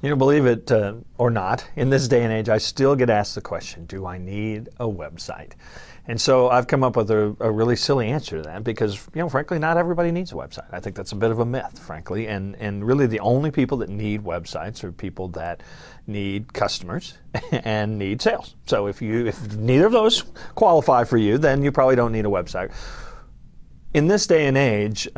Believe it or not, in this day and age, I still get asked the question, do I need a website? And so I've come up with a really silly answer to that because, frankly, not everybody needs a website. I think that's a bit of a myth, frankly, and really the only people that need websites are people that need customers and need sales. So if neither of those qualify for you, then you probably don't need a website. In this day and age,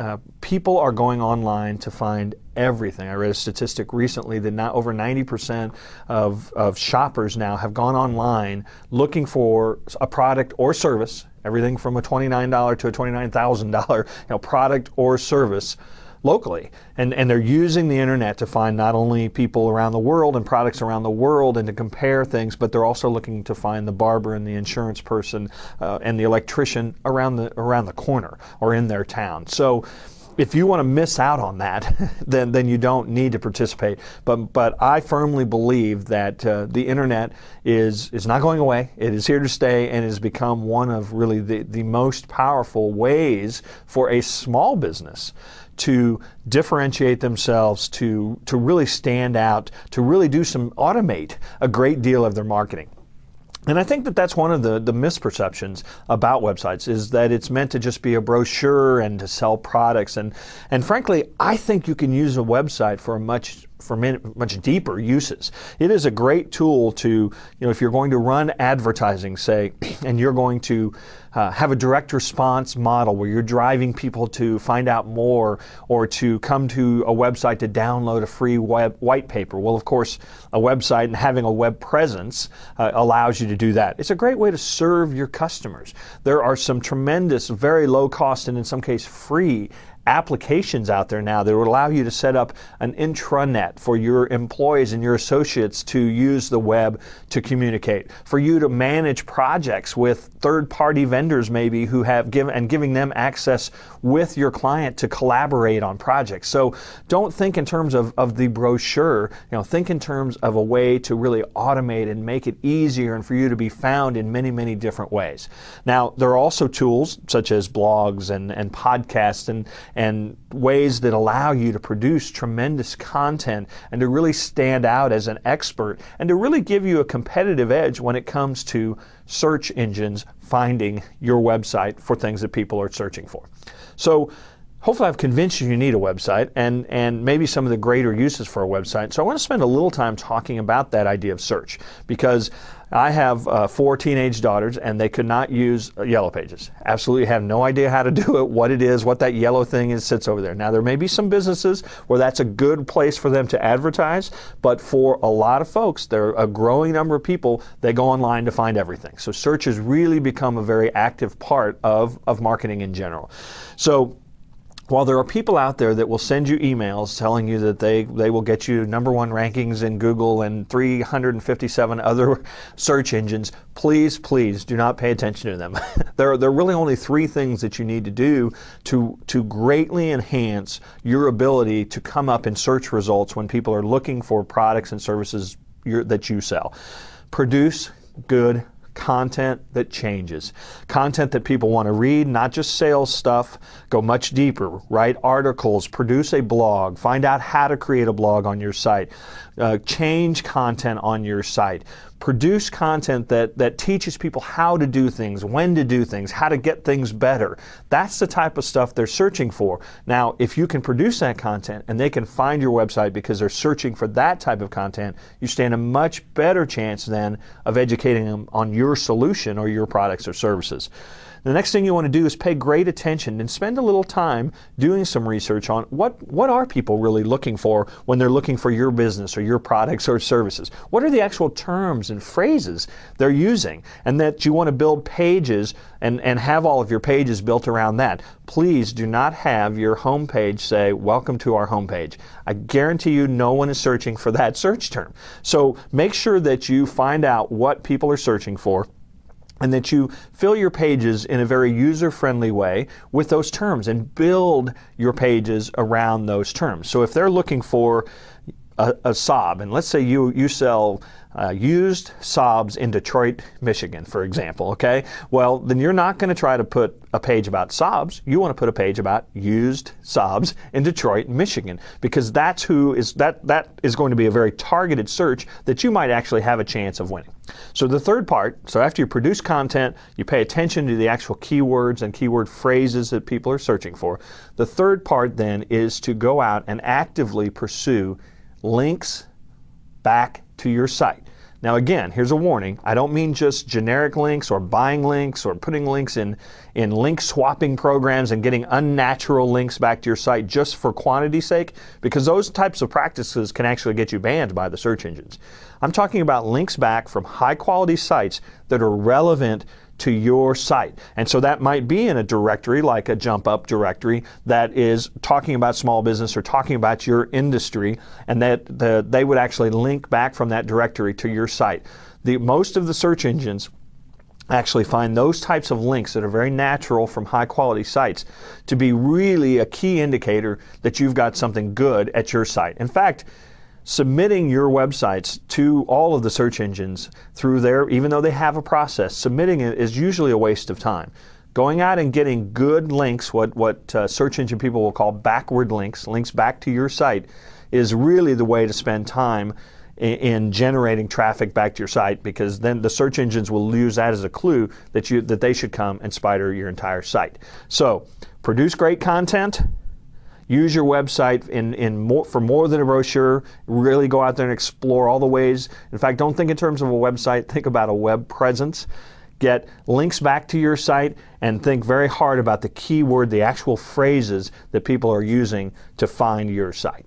people are going online to find everything. I read a statistic recently that now over 90% of shoppers now have gone online looking for a product or service, everything from a $29 to a $29,000 product or service locally. And they're using the internet to find not only people around the world and products around the world and to compare things, but they're also looking to find the barber and the insurance person and the electrician around the corner or in their town. So if you want to miss out on that, then you don't need to participate. But I firmly believe that the internet is not going away. It is here to stay and has become one of really the most powerful ways for a small business to differentiate themselves, to really stand out, to really automate a great deal of their marketing. And I think that that's one of the misperceptions about websites is that it's meant to just be a brochure and to sell products. And frankly, I think you can use a website for much deeper uses. It is a great tool to, if you're going to run advertising, say, and you're going to have a direct response model where you're driving people to find out more or to come to a website to download a free white paper. Well, of course, a website and having a web presence allows you to do that. It's a great way to serve your customers. There are some tremendous, very low cost and in some cases free applications out there now that would allow you to set up an intranet for your employees and your associates to use the web to communicate, for you to manage projects with third-party vendors maybe who have giving them access with your client to collaborate on projects. So don't think in terms of the brochure, think in terms of a way to really automate and make it easier and for you to be found in many, many different ways. Now, there are also tools such as blogs and podcasts and ways that allow you to produce tremendous content and to really stand out as an expert and to really give you a competitive edge when it comes to search engines finding your website for things that people are searching for. So hopefully I've convinced you need a website and maybe some of the greater uses for a website. So I want to spend a little time talking about that idea of search because I have 4 teenage daughters and they could not use Yellow Pages. Absolutely have no idea how to do it, what it is, what that yellow thing is sits over there. Now there may be some businesses where that's a good place for them to advertise, but for a lot of folks, there are a growing number of people, they go online to find everything. So search has really become a very active part of marketing in general. So while there are people out there that will send you emails telling you that they will get you #1 rankings in Google and 357 other search engines, please do not pay attention to them. There are really only 3 things that you need to do to greatly enhance your ability to come up in search results when people are looking for products and services that you sell. Produce good content that changes. Content that people want to read, not just sales stuff. Go much deeper. Write articles, produce a blog, find out how to create a blog on your site. Change content on your site. Produce content that teaches people how to do things, when to do things, how to get things better. That's the type of stuff they're searching for. Now, if you can produce that content and they can find your website because they're searching for that type of content, you stand a much better chance then of educating them on your solution or your products or services. The next thing you want to do is pay great attention and spend a little time doing some research on what are people really looking for when they're looking for your business or your products or services. What are the actual terms and phrases they're using? And that you want to build pages and have all of your pages built around that. Please do not have your homepage say, "Welcome to our homepage." I guarantee you no one is searching for that search term. So make sure that you find out what people are searching for, and that you fill your pages in a very user-friendly way with those terms and build your pages around those terms. So if they're looking for a sob, and let's say you sell used sobs in Detroit, Michigan, for example, okay? Well, then you're not going to try to put a page about sobs. You want to put a page about used sobs in Detroit, Michigan, because that is going to be a very targeted search that you might actually have a chance of winning. So the third part, so after you produce content, you pay attention to the actual keywords and keyword phrases that people are searching for. The third part then is to go out and actively pursue links back to your site. Now again, here's a warning. I don't mean just generic links or buying links or putting links in link swapping programs and getting unnatural links back to your site just for quantity's sake, because those types of practices can actually get you banned by the search engines. I'm talking about links back from high quality sites that are relevant to your site. And so that might be in a directory like a jump up directory that is talking about small business or talking about your industry, and that they would actually link back from that directory to your site. Most of the search engines actually find those types of links that are very natural from high quality sites to be really a key indicator that you've got something good at your site. In fact, submitting your websites to all of the search engines through there, even though they have a process, submitting it is usually a waste of time. Going out and getting good links, what search engine people will call backward links, links back to your site, is really the way to spend time in generating traffic back to your site, because then the search engines will use that as a clue that they should come and spider your entire site. So produce great content. Use your website for more than a brochure. Really go out there and explore all the ways. In fact, don't think in terms of a website. Think about a web presence. Get links back to your site and think very hard about the keyword, the actual phrases that people are using to find your site.